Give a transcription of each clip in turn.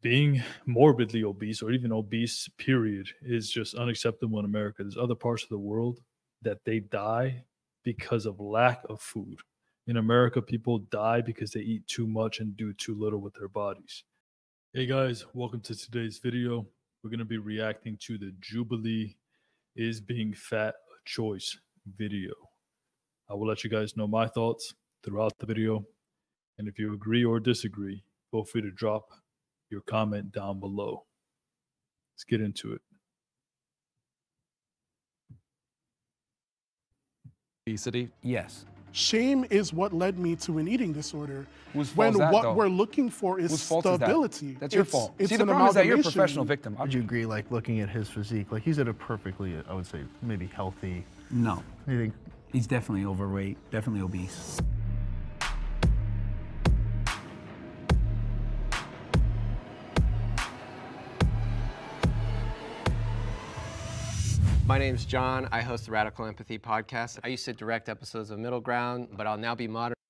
Being morbidly obese or even obese, period, is just unacceptable in America. There's other parts of the world that they die because of lack of food. In America, people die because they eat too much and do too little with their bodies. Hey guys, welcome to today's video. We're going to be reacting to the Jubilee Is Being Fat a Choice video. I will let you guys know my thoughts throughout the video. And if you agree or disagree, feel free to drop your comment down below. Let's get into it. Obesity? Yes. Shame is what led me to an eating disorder. Whose fault when is that, what though? we're looking for is Whose fault is that? stability. That's your fault. It's See, the an problem is that you're a amalgamation. professional victim. Would you agree, like, looking at his physique, like, he's at a perfectly, I would say, maybe healthy? No. You think? He's definitely overweight, definitely obese. My name's John. I host the Radical Empathy podcast. I used to direct episodes of Middle Ground, but I'll now be moderating.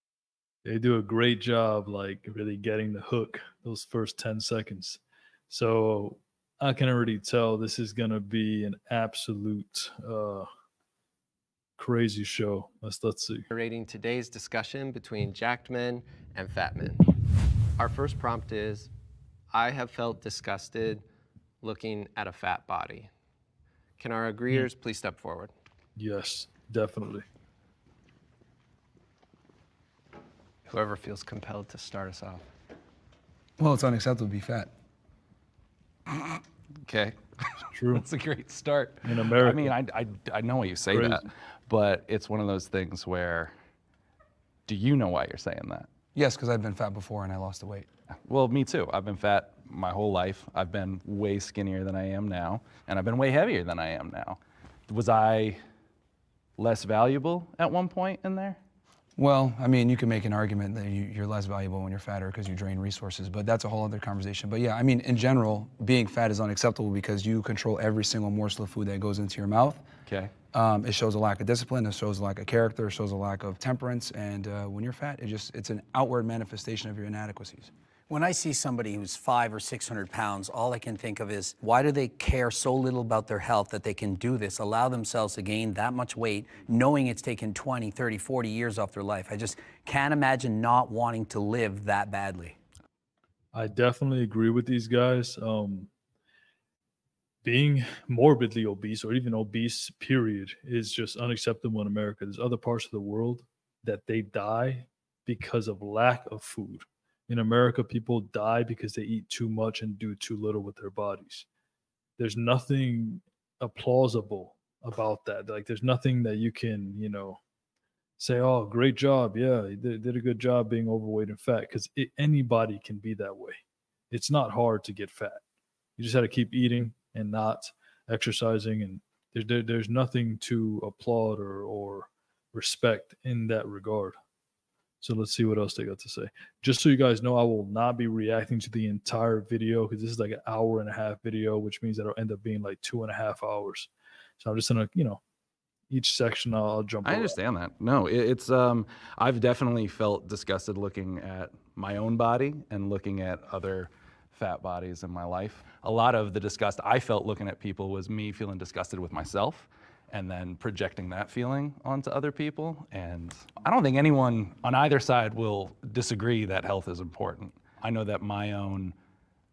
They do a great job, like really getting the hook those first 10 seconds. So I can already tell this is going to be an absolute crazy show. Let's see. Today's discussion between jacked men and fat men. Our first prompt is, I have felt disgusted looking at a fat body. Can our agreeers please step forward? Yes, definitely. Whoever feels compelled to start us off. Well, it's unacceptable to be fat. Okay. True. That's a great start. In America. I mean, I know why you say Crazy. that, but it's one of those things where, do you know why you're saying that? Yes, because I've been fat before and I lost the weight. Well, me too. I've been fat my whole life. I've been way skinnier than I am now, and I've been way heavier than I am now. Was I less valuable at one point in there? Well, I mean, you can make an argument that you're less valuable when you're fatter because you drain resources, but that's a whole other conversation. But yeah, I mean, in general, being fat is unacceptable because you control every single morsel of food that goes into your mouth. Okay. It shows a lack of discipline, it shows a lack of character, it shows a lack of temperance, and when you're fat, it's an outward manifestation of your inadequacies. When I see somebody who's 500 or 600 pounds, all I can think of is, why do they care so little about their health that they can do this, allow themselves to gain that much weight, knowing it's taken 20, 30, 40 years off their life? I just can't imagine not wanting to live that badly. I definitely agree with these guys. Being morbidly obese or even obese, period, is just unacceptable in America. There's other parts of the world that they die because of lack of food. In America, people die because they eat too much and do too little with their bodies. There's nothing plausible about that. Like, there's nothing that you can, say, oh, great job. Yeah, they did a good job being overweight and fat, because anybody can be that way. It's not hard to get fat. You just have to keep eating and not exercising. And there's nothing to applaud or respect in that regard. So let's see what else they got to say. Just so you guys know, I will not be reacting to the entire video because this is like an 1.5 hour video, which means that it'll end up being like 2.5 hours. So I'm just gonna, each section I'll jump over. I understand that. No, it's I've definitely felt disgusted looking at my own body and looking at other fat bodies in my life. A lot of the disgust I felt looking at people was me feeling disgusted with myself and then projecting that feeling onto other people. And I don't think anyone on either side will disagree that health is important. I know that my own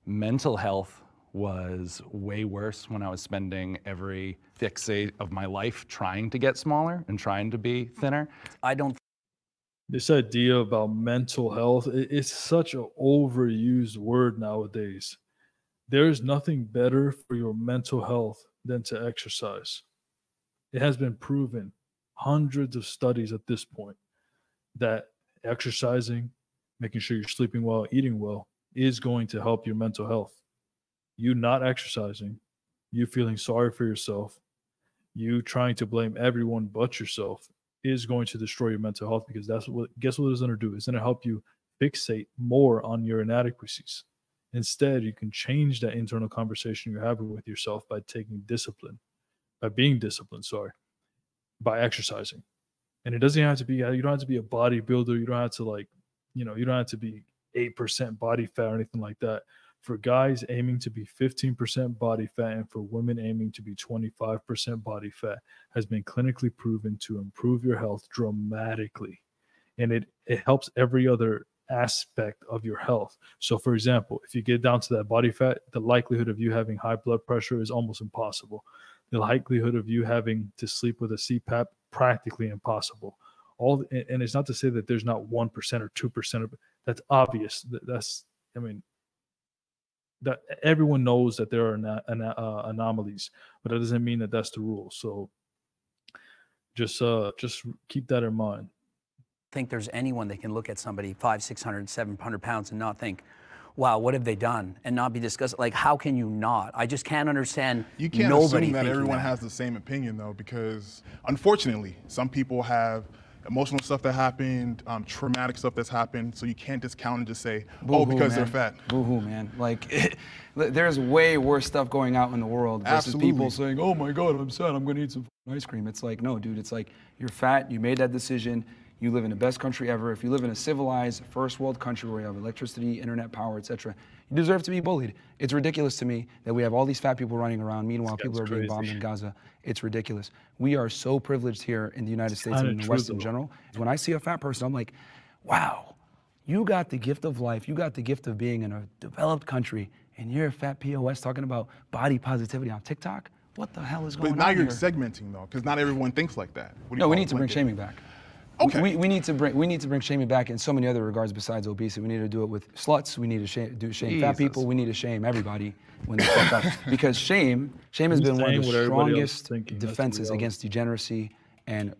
mental health was way worse when I was spending every fixate of my life trying to get smaller and trying to be thinner. This idea about mental health, it's such an overused word nowadays. There's nothing better for your mental health than to exercise. It has been proven, hundreds of studies at this point, that exercising, making sure you're sleeping well, eating well, is going to help your mental health. You not exercising, you feeling sorry for yourself, you trying to blame everyone but yourself is going to destroy your mental health, because guess what it's going to do? It's going to help you fixate more on your inadequacies. Instead, you can change that internal conversation you're having with yourself by being disciplined, by exercising. And it doesn't have to be, you don't have to be a bodybuilder. You don't have to you don't have to be 8% body fat or anything like that. for guys aiming to be 15% body fat and for women aiming to be 25% body fat has been clinically proven to improve your health dramatically. And it helps every other aspect of your health. So for example, if you get down to that body fat, the likelihood of you having high blood pressure is almost impossible. The likelihood of you having to sleep with a CPAP, practically impossible. And it's not to say that there's not 1% or 2% of it. That's obvious. That's, I mean, that everyone knows that there are anomalies, but that doesn't mean that that's the rule. So just keep that in mind. Think there's anyone that can look at somebody 500, 600, 700 pounds and not think, wow, what have they done? And not be discussed. Like, how can you not? I just can't understand. You can't nobody assume that thinking everyone that. has the same opinion, though, because unfortunately, some people have emotional stuff that happened, traumatic stuff that's happened, so you can't discount and just say, oh, because they're fat. Boo-hoo, man. Like, there's way worse stuff going out in the world versus people saying, oh my God, I'm sad, I'm gonna eat some ice cream. It's like, no, dude, it's like, you're fat, you made that decision, you live in the best country ever. If you live in a civilized first world country where you have electricity, internet power, etc., you deserve to be bullied. It's ridiculous to me that we have all these fat people running around. Meanwhile, people are being bombed in Gaza. It's ridiculous. We are so privileged here in the United States and in the West in general. When I see a fat person, I'm like, wow, you got the gift of life. You got the gift of being in a developed country, and you're a fat POS talking about body positivity on TikTok? What the hell is going on here? But now you're here? segmenting, though, because not everyone thinks like that. No, we need to bring shaming back. Okay. We need to bring shaming back in so many other regards besides obesity. We need to do it with sluts. We need to shame fat people. We need to shame everybody when they fuck up. Because shame has been one of the strongest defenses against degeneracy and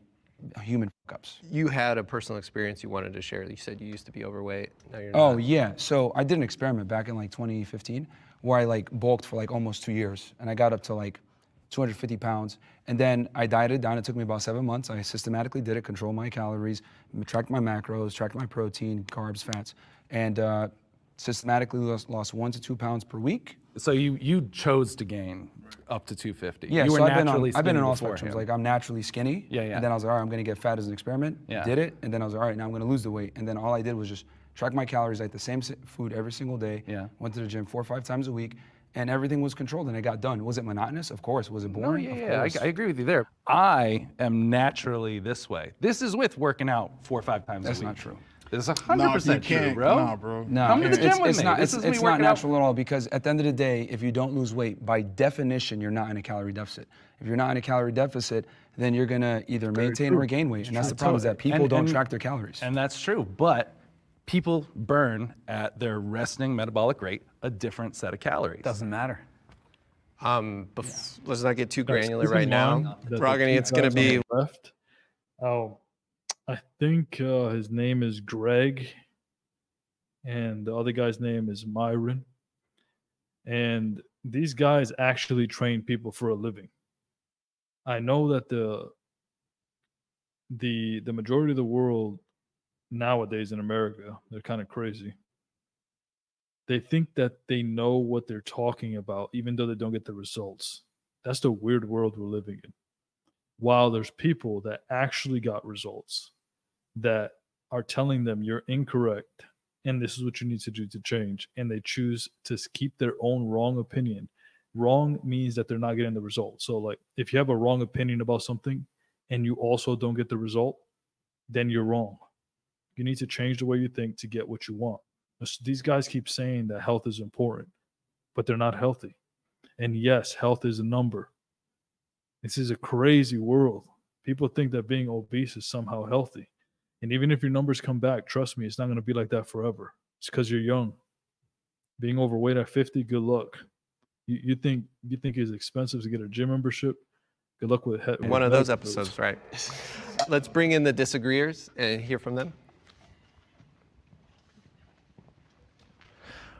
human fuck ups. You had a personal experience you wanted to share. You said you used to be overweight. Now you're not. Oh yeah. So I did an experiment back in like 2015 where I like bulked for like almost 2 years, and I got up to like 250 pounds. And then I dieted down. It took me about 7 months. I systematically did it, controlled my calories, tracked my macros, tracked my protein, carbs, fats, and systematically lost 1 to 2 pounds per week. So you chose to gain up to 250. Yeah, you were so naturally I've been in all beforehand. spectrums. Like, I'm naturally skinny. Yeah. And then I was like, all right, I'm gonna get fat as an experiment. Yeah. Did it, and then I was like, all right, now I'm gonna lose the weight. And then all I did was just track my calories, ate the same food every single day. Yeah. Went to the gym 4 or 5 times a week. And everything was controlled, and it got done. Was it monotonous? Of course. Was it boring? No, Of yeah, course. I agree with you there. I am naturally this way. This is with working out 4 or 5 times a week. That's not true. It's 100% true, bro. Nah, bro. No, Come to the gym with me. It's not natural at all, because at the end of the day, if you don't lose weight, by definition, you're not in a calorie deficit. If you're not in a calorie deficit, then you're gonna either maintain or gain weight. And that's the problem, is that people don't track their calories. And that's true, but people burn at their resting metabolic rate a different set of calories. Doesn't matter. Let's not get too granular right now. Ragini, it's going to be left. Oh, I think his name is Greg, and the other guy's name is Myron. And these guys actually train people for a living. I know that the majority of the world nowadays in America, they're kind of crazy. They think that they know what they're talking about, even though they don't get the results. That's the weird world we're living in. While there's people that actually got results that are telling them you're incorrect and this is what you need to do to change, and they choose to keep their own wrong opinion. Wrong means that they're not getting the result. So like, if you have a wrong opinion about something and you also don't get the result, then you're wrong. You need to change the way you think to get what you want. These guys keep saying that health is important, but they're not healthy. And yes, health is a number. This is a crazy world. People think that being obese is somehow healthy. And even if your numbers come back, trust me, it's not going to be like that forever. It's because you're young. Being overweight at 50, good luck. You think it's expensive to get a gym membership? Good luck with one of those episodes, right? Let's bring in the disagreeers and hear from them.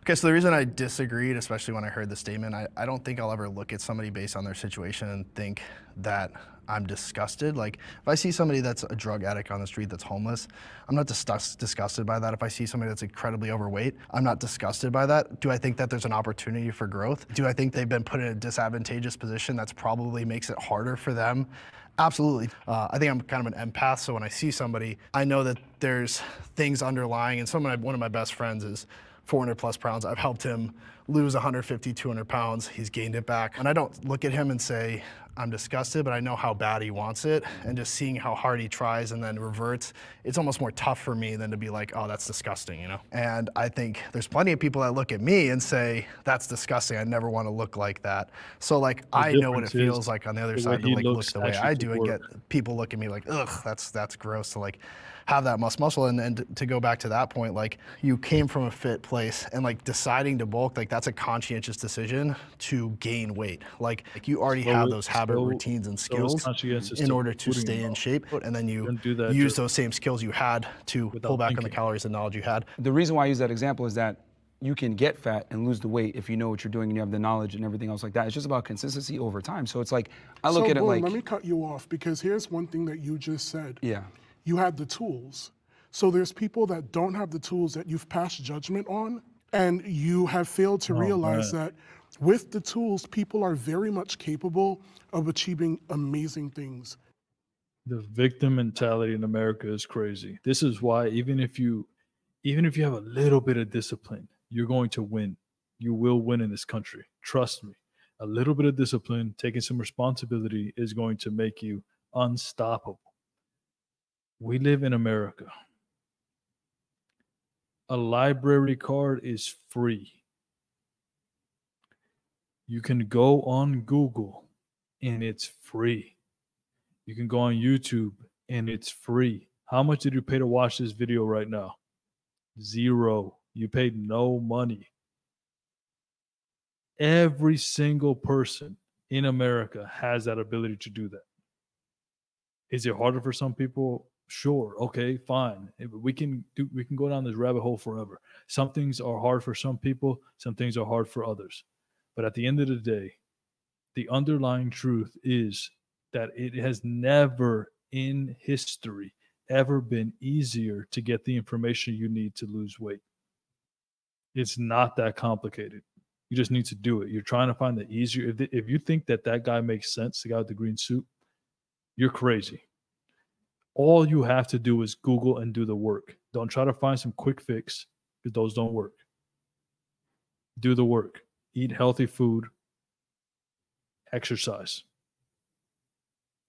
Okay, so the reason I disagreed, especially when I heard the statement, I don't think I'll ever look at somebody based on their situation and think that I'm disgusted. Like, if I see somebody that's a drug addict on the street that's homeless, I'm not disgusted by that. If I see somebody that's incredibly overweight, I'm not disgusted by that. Do I think that there's an opportunity for growth? Do I think they've been put in a disadvantageous position that's probably makes it harder for them? Absolutely. I think I'm kind of an empath, so when I see somebody, I know that there's things underlying, and one of my best friends is 400 plus pounds. I've helped him lose 150, 200 pounds. He's gained it back. And I don't look at him and say, I'm disgusted, but I know how bad he wants it. And just seeing how hard he tries and then reverts, it's almost more tough for me than to be like, oh, that's disgusting, you know? And I think there's plenty of people that look at me and say, that's disgusting. I never want to look like that. So like, I know what it feels like on the other side to like look the way I do and get people look at me like, ugh, that's gross to like have that muscle. And to go back to that point, like you came from a fit place and like deciding to bulk, like that's a conscientious decision to gain weight. Like you already have those habit routines and skills in order to stay in shape. And then you use those same skills you had to pull back on the calories and knowledge you had. The reason why I use that example is that you can get fat and lose the weight if you know what you're doing and you have the knowledge and everything else like that. It's just about consistency over time. So it's like, I look at it like— let me cut you off, because here's one thing that you just said. Yeah. You had the tools. So there's people that don't have the tools that you've passed judgment on, and you have failed to realize that with the tools, people are very much capable of achieving amazing things. The victim mentality in America is crazy. This is why even if you have a little bit of discipline, you're going to win. You will win in this country. Trust me. A little bit of discipline, taking some responsibility is going to make you unstoppable. We live in America. A library card is free. You can go on Google and it's free. You can go on YouTube and it's free. How much did you pay to watch this video right now? Zero. You paid no money. Every single person in America has that ability to do that. Is it harder for some people? Sure. Okay, fine. We can go down this rabbit hole forever. Some things are hard for some people, some things are hard for others. But at the end of the day, the underlying truth is that it has never in history ever been easier to get the information you need to lose weight. It's not that complicated. You just need to do it. You're trying to find the easier. If you think that guy makes sense, the guy with the green suit, you're crazy. All you have to do is Google and do the work. Don't try to find some quick fix, because those don't work. Do the work. Eat healthy food. Exercise.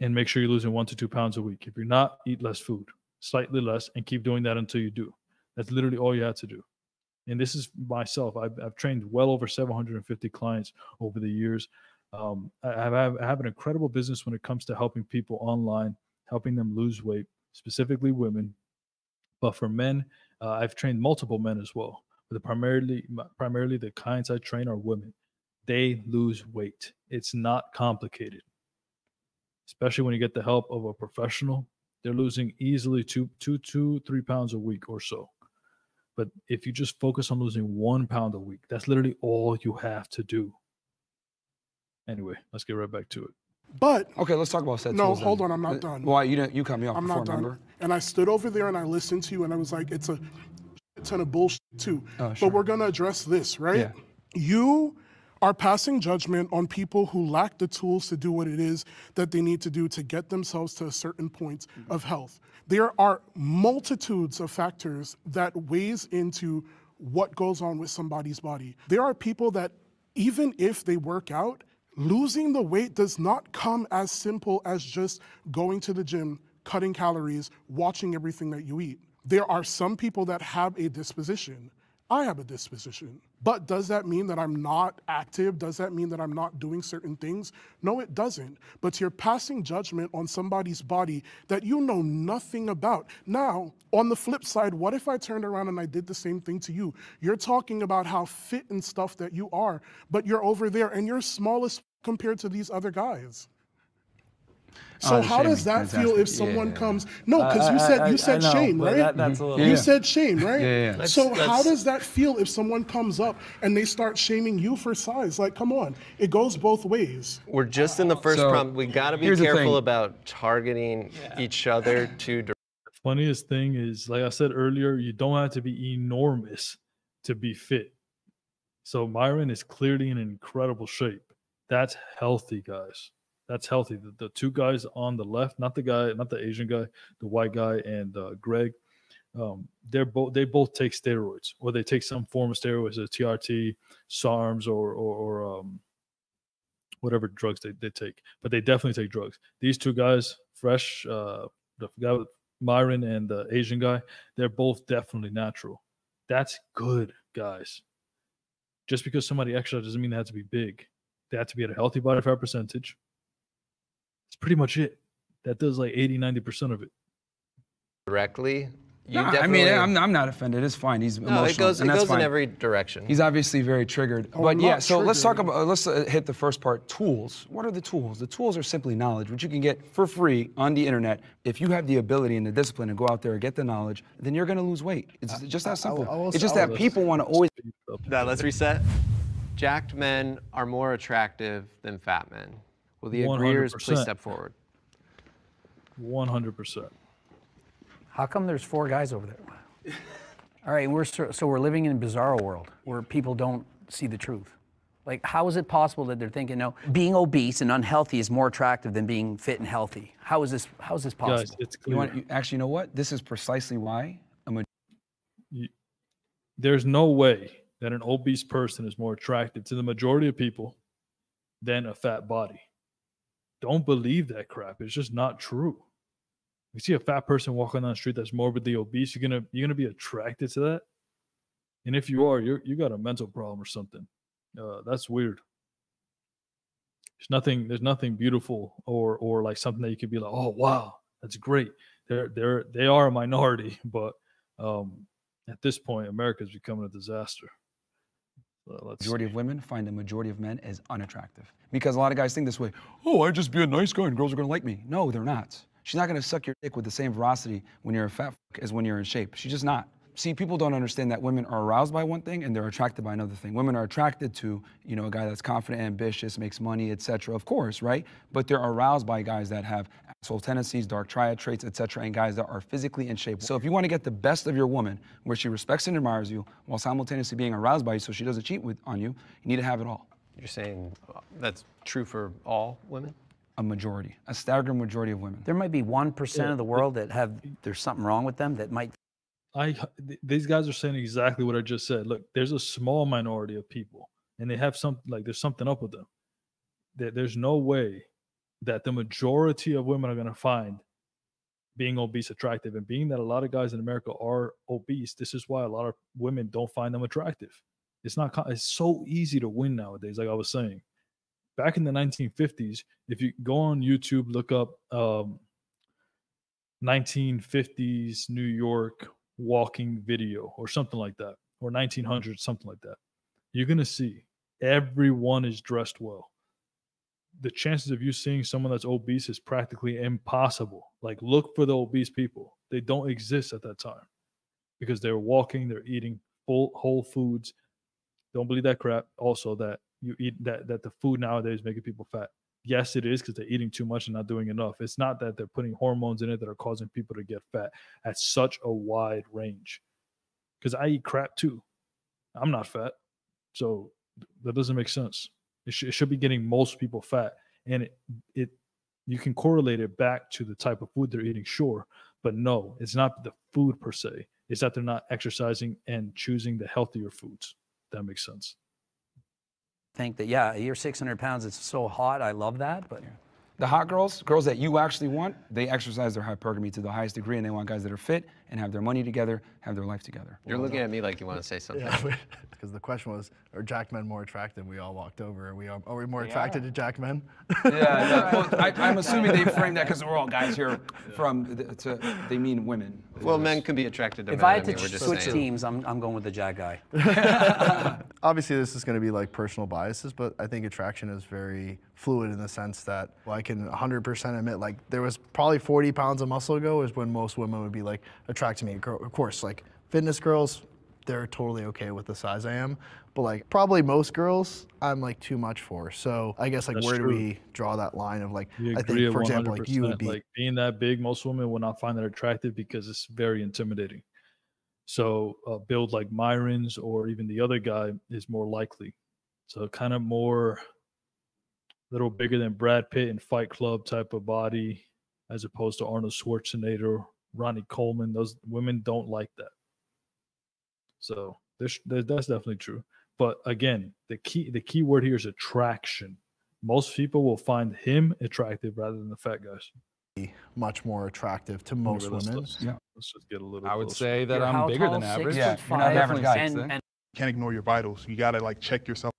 And make sure you're losing 1 to 2 pounds a week. If you're not, eat less food, slightly less, and keep doing that until you do. That's literally all you have to do. And this is myself. I've trained well over 750 clients over the years. I have an incredible business when it comes to helping people online, helping them lose weight, specifically women. But for men, I've trained multiple men as well. But primarily the clients I train are women. They lose weight. It's not complicated. Especially when you get the help of a professional, they're losing easily 2 to 3 pounds a week or so. But if you just focus on losing 1 pound a week, that's literally all you have to do. Anyway, let's get right back to it. But okay, let's talk about set no, tools. hold on, I'm not done. Why you cut me off I'm before, not done. remember? And I stood over there and I listened to you and I was like, it's a ton of bullshit too. Oh, sure. But we're gonna address this, right? Yeah. You are passing judgment on people who lack the tools to do what it is that they need to do to get themselves to a certain point of health. There are multitudes of factors that weighs into what goes on with somebody's body. There are people that even if they work out, losing the weight does not come as simple as just going to the gym, cutting calories, watching everything that you eat. There are some people that have a disposition. I have a disposition. But does that mean that I'm not active? Does that mean that I'm not doing certain things? No, it doesn't. But you're passing judgment on somebody's body that you know nothing about. Now, on the flip side, what if I turned around and I did the same thing to you? You're talking about how fit and stuff that you are, but you're over there and you're small as compared to these other guys. So how does that feel if someone comes? No, because you said shame, right? That's a little. You said shame, right? Yeah. So how does that feel if someone comes up and they start shaming you for size? Like, come on, it goes both ways. We're just in the first prompt. We got to be careful about targeting each other to. The funniest thing is, like I said earlier, you don't have to be enormous to be fit. So Myron is clearly in incredible shape. That's healthy, guys. That's healthy. The two guys on the left, not the Asian guy, the white guy, and Greg, they both take steroids, or they take some form of steroids, a TRT, SARMs, or whatever drugs they take. But they definitely take drugs. These two guys, Fresh, the guy with Myron and the Asian guy, they're both definitely natural. That's good, guys. Just because somebody exercises doesn't mean they have to be big. They have to be at a healthy body fat percentage. That's pretty much it. That does like 80-90% of it. Directly. No, I mean, I'm not offended. It's fine. He's emotional. It goes and that's fine. in every direction. He's obviously very triggered. But yeah, so let's talk about, let's hit the first part, tools. What are the tools? The tools are simply knowledge, which you can get for free on the internet. If you have the ability and the discipline to go out there and get the knowledge, then you're going to lose weight. It's just that simple. It's just that people want to always... Let's reset. Jacked men are more attractive than fat men. Will the agreeers please step forward? 100%. How come there's 4 guys over there? All right, we're living in a bizarro world where people don't see the truth. Like, how is it possible that they're thinking, no, being obese and unhealthy is more attractive than being fit and healthy? How is this possible? Guys, it's clear. Actually, you know what? This is precisely why there's no way that an obese person is more attractive to the majority of people than a fat body. Don't believe that crap. It's just not true. You see a fat person walking down the street that's morbidly obese, you're gonna be attracted to that. And if you are, you got a mental problem or something. That's weird. There's nothing beautiful or like something that you could be like, oh wow, that's great. They are a minority, but at this point, America's becoming a disaster. Majority of women find the majority of men as unattractive. Because a lot of guys think this way, oh, I just be a nice guy and girls are gonna like me. No, they're not. She's not gonna suck your dick with the same veracity when you're a fat fuck as when you're in shape. She's just not. See, people don't understand that women are aroused by one thing and they're attracted by another thing. Women are attracted to, you know, a guy that's confident, ambitious, makes money, etc. Of course, right? But they're aroused by guys that have asshole tendencies, dark triad traits, etc., and guys that are physically in shape. So if you want to get the best of your woman, where she respects and admires you, while simultaneously being aroused by you so she doesn't cheat on you, you need to have it all. You're saying that's true for all women? A majority, a staggering majority of women. There might be 1% of the world that there's something wrong with them that might. These guys are saying exactly what I just said. Look, there's a small minority of people, and they have there's something up with them. There's no way that the majority of women are going to find being obese attractive. And being that a lot of guys in America are obese, this is why a lot of women don't find them attractive. It's so easy to win nowadays, like I was saying. Back in the 1950s, if you go on YouTube, look up 1950s New York walking video or something like that, or 1900s, something like that, you're going to see everyone is dressed well. The chances of you seeing someone that's obese is practically impossible. Like, look for the obese people. They don't exist at that time because they're walking, they're eating whole foods. Don't believe that crap. Also, that you eat that the food nowadays is making people fat. Yes, it is, because they're eating too much and not doing enough. It's not that they're putting hormones in it that are causing people to get fat at such a wide range. Because I eat crap too. I'm not fat. So that doesn't make sense. It should be getting most people fat. And you can correlate it back to the type of food they're eating, sure. But no, it's not the food per se. It's that they're not exercising and choosing the healthier foods. That makes sense. Think that, yeah, you're 600 pounds, it's so hot, I love that, but... The hot girls that you actually want, they exercise their hypergamy to the highest degree, and they want guys that are fit and have their money together, have their life together. You're looking at me like you want to say something. Yeah, because the question was, are jacked men more attractive? We all walked over. Are we more attracted to jacked men? Yeah, well, I'm assuming they framed that because we're all guys here they mean women. Well, men can be attracted to men. If I had to switch teams, I'm going with the jack guy. Obviously, this is going to be like personal biases, but I think attraction is very fluid in the sense that I can 100% admit, like, there was probably 40 pounds of muscle ago is when most women would be like attracted to me. Of course, like fitness girls, they're totally okay with the size I am, but like probably most girls I'm like too much for. So I guess like That's where true. do we draw that line of like, I agree think for example, like you would 100%. be Like, being that big, most women will not find that attractive because it's very intimidating. So build like Myron's or even the other guy is more likely. So kind of more, little bigger than Brad Pitt and Fight Club type of body, as opposed to Arnold Schwarzenegger Ronnie Coleman. Those women don't like that. So that's definitely true. But again, the key word here is attraction. Most people will find him attractive rather than the fat guys. Much more attractive to most women. Let's just get a little. I would closer. say that You're I'm how bigger tall? than average. 6'5", Yeah, you're not an average guy. and Can't ignore your vitals. You gotta like check yourself.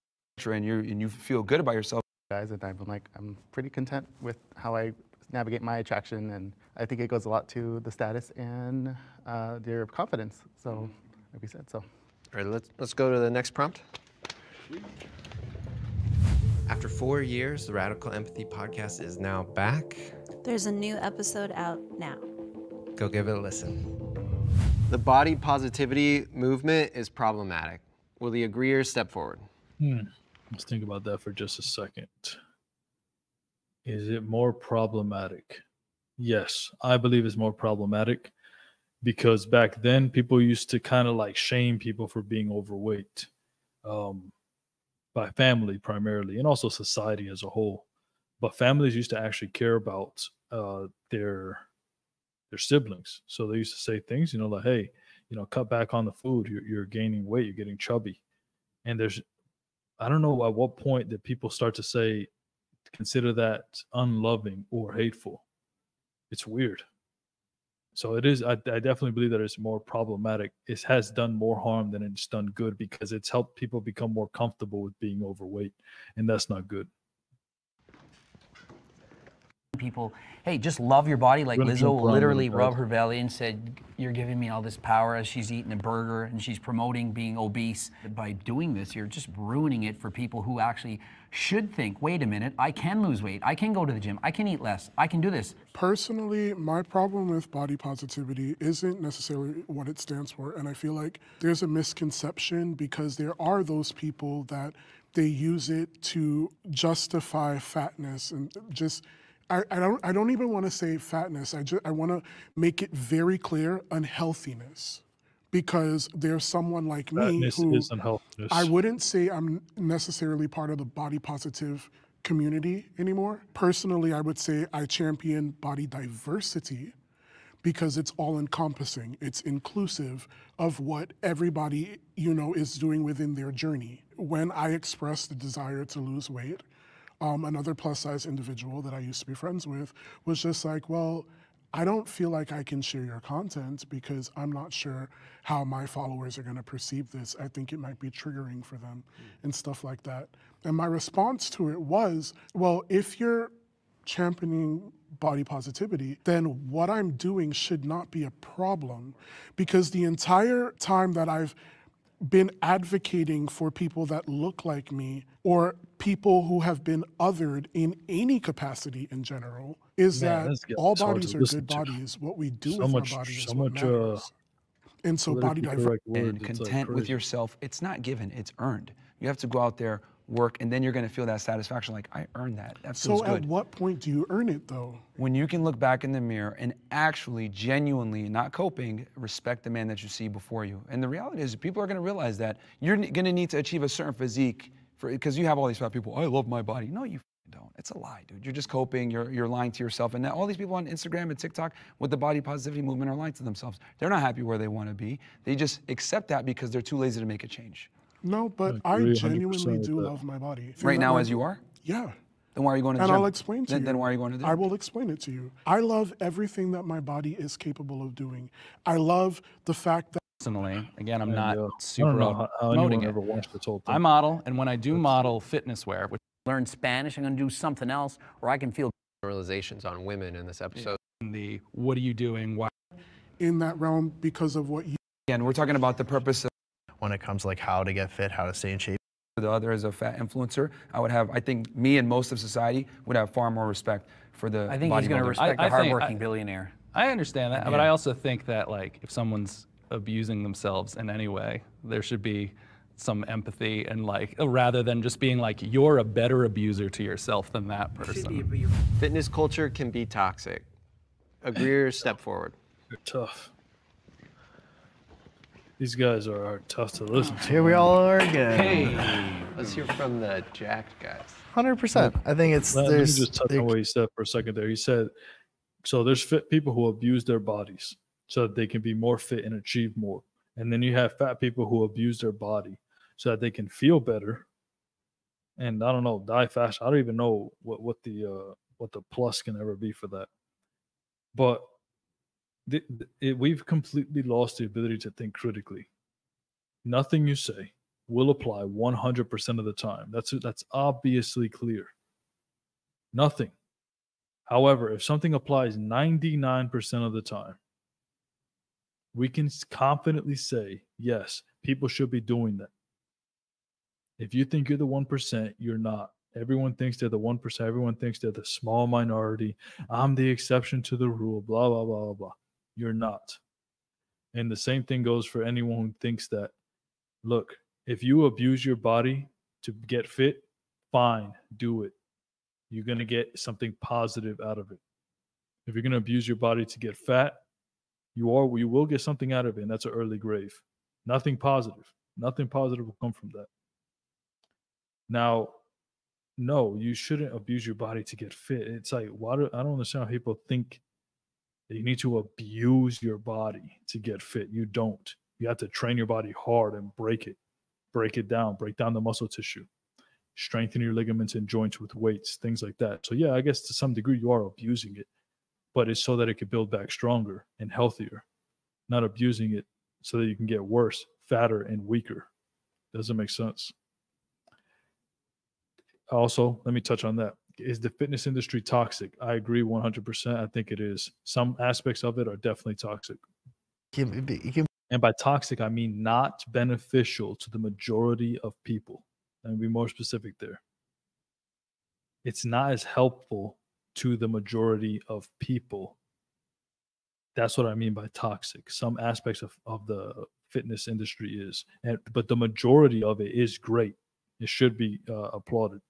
And you feel good about yourself. Guys, and I'm pretty content with how I navigate my attraction, and I think it goes a lot to the status and their confidence. So, like we said, so. All right, let's go to the next prompt. After 4 years, the Radical Empathy Podcast is now back. There's a new episode out now. Go give it a listen. The body positivity movement is problematic. Will the agreeers step forward? Let's think about that for just a second. Is it more problematic? Yes, I believe it's more problematic because back then people used to kind of like shame people for being overweight, by family primarily, and also society as a whole. But families used to actually care about their siblings. So they used to say things, like, hey, cut back on the food. You're gaining weight. You're getting chubby. And I don't know at what point that people start to say, consider that unloving or hateful. It's weird. So it is. I definitely believe that it's more problematic. It has done more harm than it's done good because it's helped people become more comfortable with being overweight, and that's not good. people, hey, just love your body. Like Really Lizzo jump will around literally with rub that. her belly and said, you're giving me all this power as she's eating a burger and she's promoting being obese. By doing this, you're just ruining it for people who actually should think, wait a minute, I can lose weight. I can go to the gym. I can eat less. I can do this. Personally, my problem with body positivity isn't necessarily what it stands for. And I feel like there's a misconception because there are those people that they use it to justify fatness and just, I don't even want to say fatness. I want to make it very clear, unhealthiness. Because there's someone like me Fatness who is unhealthiness. I wouldn't say I'm necessarily part of the body positive community anymore. Personally, I would say I champion body diversity because it's all encompassing. It's inclusive of what everybody, is doing within their journey. When I expressed the desire to lose weight, another plus size individual that I used to be friends with was just like, well, I don't feel like I can share your content because I'm not sure how my followers are going to perceive this. I think it might be triggering for them and stuff like that. And my response to it was, well, if you're championing body positivity, then what I'm doing should not be a problem, because the entire time that I've been advocating for people that look like me or people who have been othered in any capacity in general is that all bodies are good bodies. What we do with our body is what matters. And so body diversity. And content with yourself, it's not given, it's earned. You have to go out there, work, and then you're gonna feel that satisfaction, like, I earned that, that feels So good. at what point do you earn it though? When you can look back in the mirror and actually, genuinely, not coping, respect the man that you see before you. And the reality is, people are gonna realize that you're gonna need to achieve a certain physique, because you have all these fat people, I love my body. No, you don't. It's a lie, dude. You're just coping, you're lying to yourself. And now all these people on Instagram and TikTok with the body positivity movement are lying to themselves. They're not happy where they wanna be. They just accept that because they're too lazy to make a change. No, but I genuinely do love my body. Right now as you are? Yeah. Then why are you going to the And gym? I'll explain to you. Then why are you going to the gym? I will explain it to you. I love everything that my body is capable of doing. I love the fact that Personally, again, I'm not I don't super know out how promoting anyone it. ever watched this whole thing. I model, and when I do model fitness wear, which Learn Spanish, I'm gonna do something else, or I can feel Generalizations on women in this episode. the what are you doing? Why? in that realm because of what you Again, we're talking about the purpose of When it comes to like how to get fit, how to stay in shape. the other as a fat influencer. I think me and most of society would have far more respect for the I think he's gonna bodybuilders. respect I a think- hardworking billionaire. I understand that, but I also think that like if someone's abusing themselves in any way, there should be some empathy and like rather than just being like you're a better abuser to yourself than that person. Fitness culture can be toxic. Agreeers, step forward. They're tough. These guys are tough to listen to. Here we all are again. Let's hear from the jacked guys. 100%. I think it's Let me just touch on what he said for a second there. He said, so there's fit people who abuse their bodies. so that they can be more fit and achieve more. And then you have fat people who abuse their body so that they can feel better. And I don't know, die fast. I don't even know what the plus can ever be for that. But we've completely lost the ability to think critically. Nothing you say will apply 100% of the time. That's obviously clear. Nothing. However, if something applies 99% of the time, we can confidently say, yes, people should be doing that. If you think you're the 1%, you're not. Everyone thinks they're the 1%. Everyone thinks they're the small minority. I'm the exception to the rule, blah, blah, blah, blah, blah. You're not. And the same thing goes for anyone who thinks that, look, if you abuse your body to get fit, fine, do it. You're going to get something positive out of it. If you're going to abuse your body to get fat, you will get something out of it, and that's an early grave. Nothing positive. Nothing positive will come from that. Now, no, you shouldn't abuse your body to get fit. It's like, I don't understand how people think that you need to abuse your body to get fit. You don't. You have to train your body hard and break it down, break down the muscle tissue, strengthen your ligaments and joints with weights, things like that. So yeah, I guess to some degree you are abusing it, but it's so that it can build back stronger and healthier, not abusing it so that you can get worse, fatter, and weaker. Doesn't make sense. Also, let me touch on that. Is the fitness industry toxic? I agree 100%. I think it is. Some aspects of it are definitely toxic. And by toxic, I mean not beneficial to the majority of people. Let me be more specific there. It's not as helpful to the majority of people. That's what I mean by toxic. Some aspects of the fitness industry is, but the majority of it is great. It should be applauded.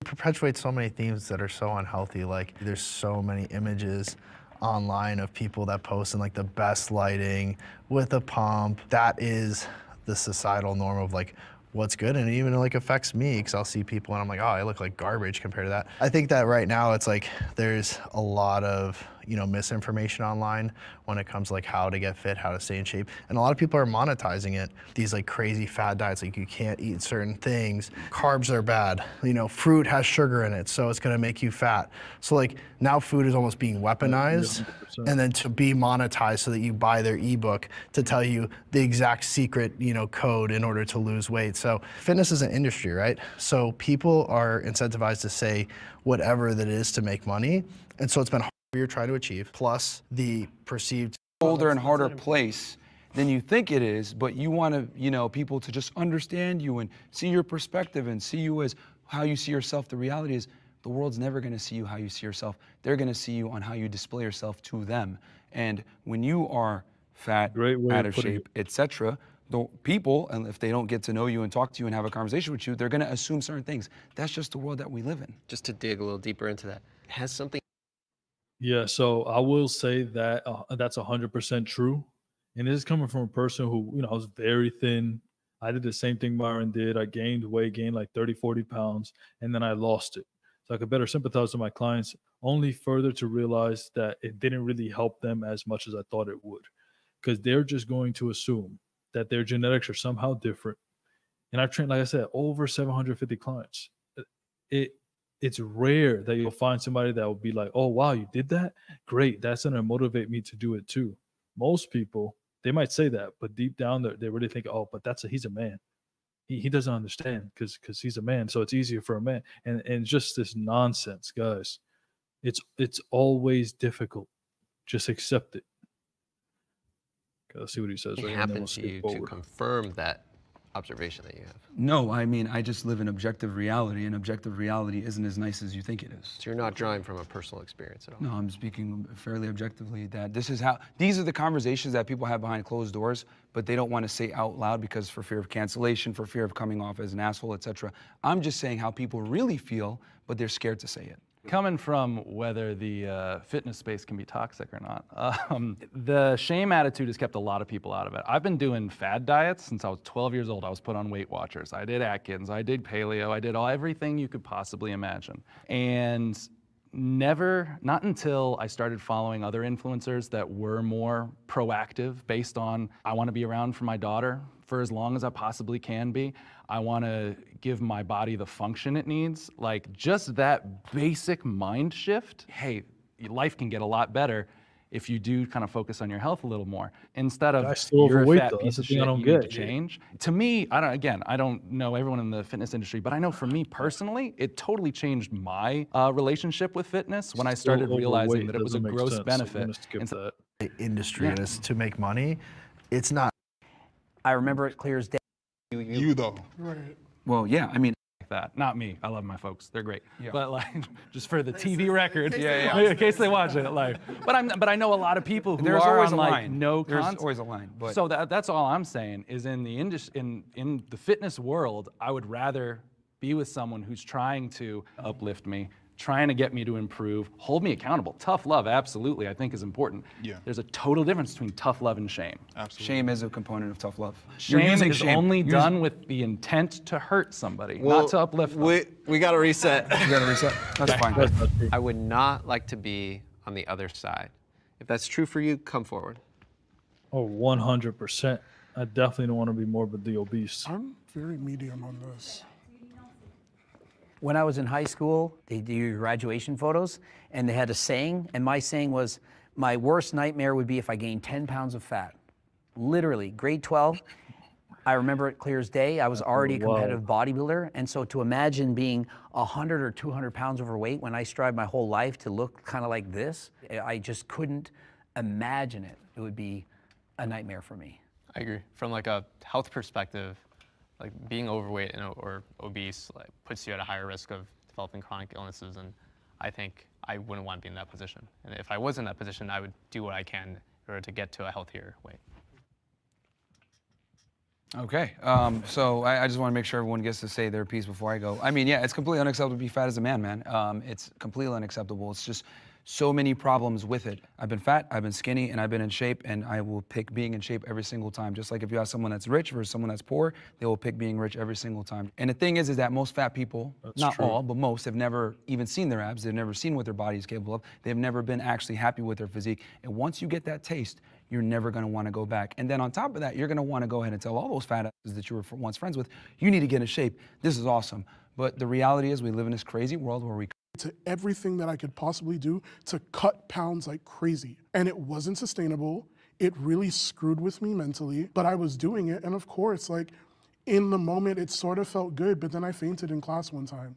It perpetuates so many themes that are so unhealthy. Like there's so many images online of people that post in like the best lighting with a pump. That is the societal norm of like what's good, and it even like affects me because I'll see people and I'm like, oh, I look like garbage compared to that. I think that right now it's like there's a lot of misinformation online when it comes to like how to get fit, how to stay in shape, and a lot of people are monetizing it. These like crazy fad diets, like you can't eat certain things, carbs are bad, fruit has sugar in it, so it's gonna make you fat. So like now food is almost being weaponized, 100%. And then to be monetized so that you buy their ebook to tell you the exact secret code in order to lose weight. So fitness is an industry, right? So people are incentivized to say whatever that is to make money, and so it's been you're trying to achieve, plus the perceived older and harder place than you think it is, but you want to, people to just understand you and see your perspective and see you as how you see yourself. The reality is the world's never going to see you how you see yourself. They're going to see you on how you display yourself to them. And when you are fat, out of shape, etc., the people, and if they don't get to know you and talk to you and have a conversation with you, they're going to assume certain things. That's just the world that we live in. Just to dig a little deeper into that, has something. Yeah, so I will say that that's 100% true. And this is coming from a person who, I was very thin. I did the same thing Myron did. I gained like 30, 40 pounds, and then I lost it. So I could better sympathize with my clients, only further to realize that it didn't really help them as much as I thought it would, because they're just going to assume that their genetics are somehow different. And I've trained, like I said, over 750 clients. It's rare that you'll find somebody that will be like, oh, wow, you did that? Great. That's going to motivate me to do it too. Most people, they might say that, but deep down, they really think, oh, but he's a man. He doesn't understand because he's a man. So it's easier for a man. And just this nonsense, guys. It's always difficult. Just accept it. Okay, let's see what he says. What happened to you to confirm that observation that you have? No, I mean, I just live in objective reality, and objective reality isn't as nice as you think it is. So you're not drawing from a personal experience at all? No, I'm speaking fairly objectively that these are the conversations that people have behind closed doors, but they don't want to say out loud because for fear of cancellation, for fear of coming off as an asshole, etc. I'm just saying how people really feel, but they're scared to say it. Coming from whether the fitness space can be toxic or not, the shame attitude has kept a lot of people out of it. I've been doing fad diets since I was 12 years old. I was put on Weight Watchers. I did Atkins. I did paleo. I did everything you could possibly imagine. And not until I started following other influencers that were more proactive based on, I want to be around for my daughter for as long as I possibly can be. I want to give my body the function it needs. Like just that basic mind shift, hey, life can get a lot better if you do kind of focus on your health a little more instead of you're a fat piece of shit, you need to change. To me, I don't know everyone in the fitness industry, but I know for me personally, it totally changed my relationship with fitness when I started realizing that it was a gross benefit. The industry is to make money. It's not. I remember it clear as day. You though. Right. Well, yeah, I mean, that. Not me. I love my folks. They're great. Yeah. But like, just for the TV record, in case they watch it. Like, but I know a lot of people who there's are always on a like line. no There's content. always a line. But So that's all I'm saying is in the in the fitness world, I would rather be with someone who's trying to uplift me, trying to get me to improve, hold me accountable. Tough love, absolutely, I think is important. Yeah. There's a total difference between tough love and shame. Absolutely. shame is a component of tough love. Shame is only done with the intent to hurt somebody, not to uplift them. We got to reset. You gotta reset. That's fine. I would not like to be on the other side. If that's true for you, come forward. Oh, 100%. I definitely don't want to be morbidly obese. I'm very medium on this. When I was in high school, they do your graduation photos, and they had a saying, and my saying was, my worst nightmare would be if I gained 10 pounds of fat. Literally, grade 12, I remember it clear as day. I was already a competitive bodybuilder, and so to imagine being 100 or 200 pounds overweight when I strived my whole life to look kind of like this, I just couldn't imagine it. It would be a nightmare for me. I agree. From like a health perspective, like being overweight or obese like puts you at a higher risk of developing chronic illnesses, and I think I wouldn't want to be in that position. And if I was in that position, I would do what I can in order to get to a healthier weight. Okay, so I just want to make sure everyone gets to say their piece before I go. I mean, yeah, it's completely unacceptable to be fat as a man. It's completely unacceptable. It's just so many problems with it. I've been fat, I've been skinny, and I've been in shape, and I will pick being in shape every single time. Just like if you have someone that's rich versus someone that's poor, they will pick being rich every single time. And the thing is that most fat people, not all, but most, have never even seen their abs. They've never seen what their body is capable of. They've never been actually happy with their physique. And once you get that taste, you're never gonna wanna go back. And then on top of that, you're gonna wanna go ahead and tell all those fat asses that you were once friends with, you need to get in shape. This is awesome. But the reality is we live in this crazy world where we to everything that I could possibly do to cut pounds like crazy. And it wasn't sustainable. It really screwed with me mentally, but I was doing it. And of course, like in the moment, it sort of felt good, but then I fainted in class one time.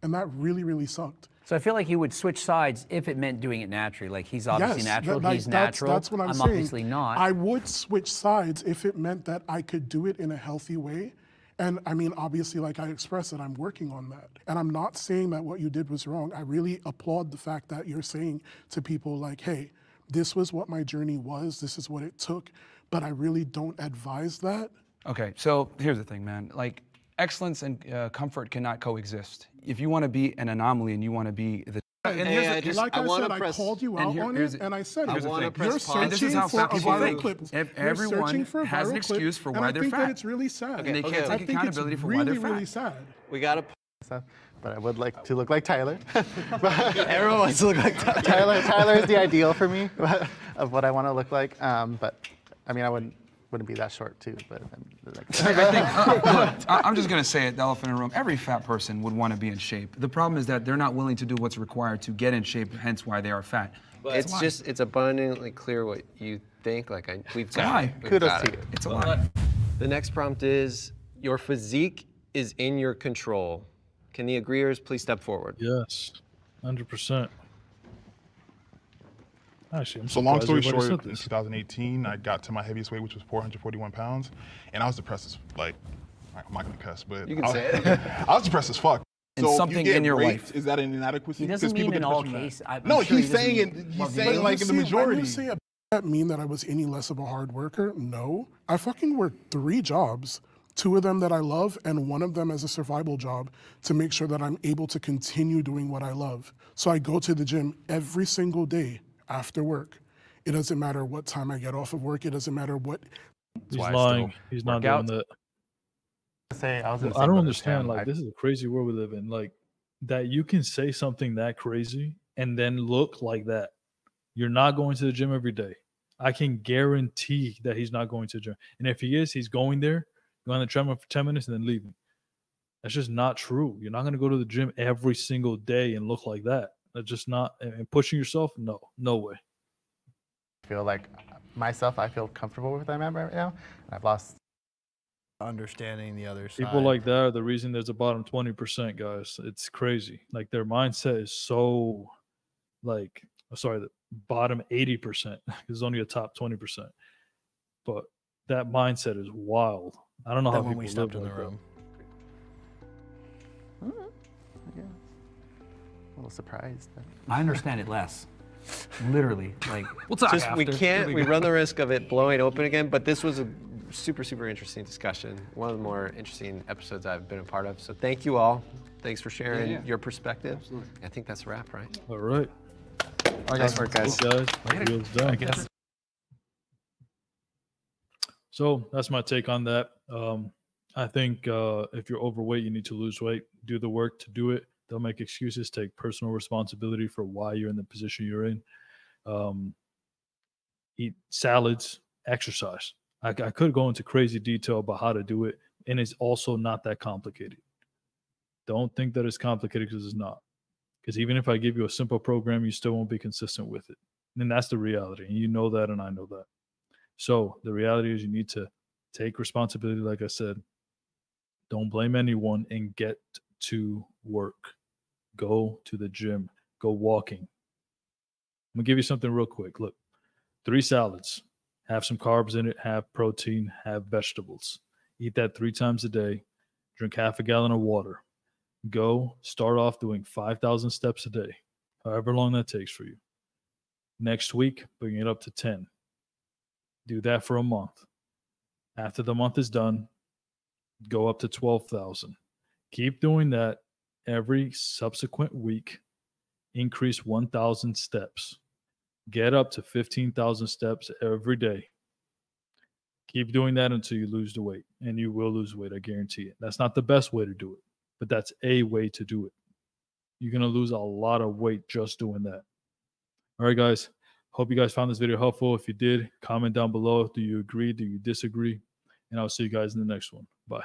And that really, really sucked. So I feel like you would switch sides if it meant doing it naturally. Like he's obviously natural, he's natural. That's what I'm saying. Obviously not. I would switch sides if it meant that I could do it in a healthy way. And I mean, obviously, like I expressed that I'm working on that. And I'm not saying that what you did was wrong. I really applaud the fact that you're saying to people like, hey, this was what my journey was, this is what it took, but I really don't advise that. Okay, so here's the thing, man. Like, excellence and comfort cannot coexist. If you want to be an anomaly and you want to be the like I said, I called you out on it, and I said, you're searching for a viral clip. Everyone has an excuse for why they're fat. I think that it's really sad. And they can't take accountability for why they're fat. Really sad. We got to. But I would like to look like Tyler. Everyone wants to look like Tyler. Tyler is the ideal for me of what I want to look like. But I mean, I wouldn't be that short too, but I think, look, I'm just gonna say it, the elephant in the room. Every fat person would want to be in shape. The problem is that they're not willing to do what's required to get in shape, hence why they are fat. But it's abundantly clear what you think. Like we've got it. Kudos to you. It's a lie. The next prompt is, your physique is in your control. Can the agreeers please step forward? Yes, 100%. Actually, so long story short, in 2018, I got to my heaviest weight, which was 441 pounds, and I was depressed as, like, I'm not gonna cuss, but you can say it. I was depressed as fuck. And so something in your life. Is that an inadequacy? He doesn't mean in all cases. No, he's saying like in the majority. When you say that mean that I was any less of a hard worker? No. I fucking worked 3 jobs. 2 of them that I love, and 1 of them as a survival job to make sure that I'm able to continue doing what I love. So I go to the gym every single day after work. It doesn't matter what time I get off of work. It doesn't matter what. He's lying. He's not doing that. I don't understand. Like, this is a crazy world we live in. Like, that you can say something that crazy and then look like that. You're not going to the gym every day. I can guarantee that he's not going to the gym. And if he is, he's going there, going on the treadmill for 10 minutes and then leaving. That's just not true. You're not going to go to the gym every single day and look like that. That's just not, and pushing yourself, no way. I feel like myself, I feel comfortable with where I'm at right now. I've lost understanding the other side. People like that are the reason there's a bottom 20%, guys. It's crazy. Like their mindset is so the bottom 80%. There's only a top 20%. But that mindset is wild. I don't know how when people we live stepped in like the room. Yeah. A little surprised. I understand it less. Literally, like We'll talk Just after. we run the risk of it blowing open again, but this was a super interesting discussion. One of the more interesting episodes I've been a part of. So thank you all. Thanks for sharing your perspective. Absolutely. I think that's a wrap, right? All right. Nice work, guys. Cool, guys. Deal's done. I guess. So that's my take on that. I think if you're overweight, you need to lose weight. Do the work to do it. Don't make excuses. Take personal responsibility for why you're in the position you're in. Eat salads, exercise. I could go into crazy detail about how to do it, and it's also not that complicated. Don't think that it's complicated because it's not. Because even if I give you a simple program, you still won't be consistent with it. And that's the reality. And you know that, and I know that. So the reality is you need to take responsibility, like I said. Don't blame anyone and get to work. Go to the gym. Go walking. I'm going to give you something real quick. Look, 3 salads. Have some carbs in it. Have protein. Have vegetables. Eat that 3 times a day. Drink half a gallon of water. Go start off doing 5,000 steps a day, however long that takes for you. Next week, bring it up to 10. Do that for a month. After the month is done, go up to 12,000. Keep doing that every subsequent week. Increase 1,000 steps. Get up to 15,000 steps every day. Keep doing that until you lose the weight, and you will lose weight, I guarantee it. That's not the best way to do it, but that's a way to do it. You're going to lose a lot of weight just doing that. All right, guys. Hope you guys found this video helpful. If you did, comment down below. Do you agree? Do you disagree? And I'll see you guys in the next one. Bye.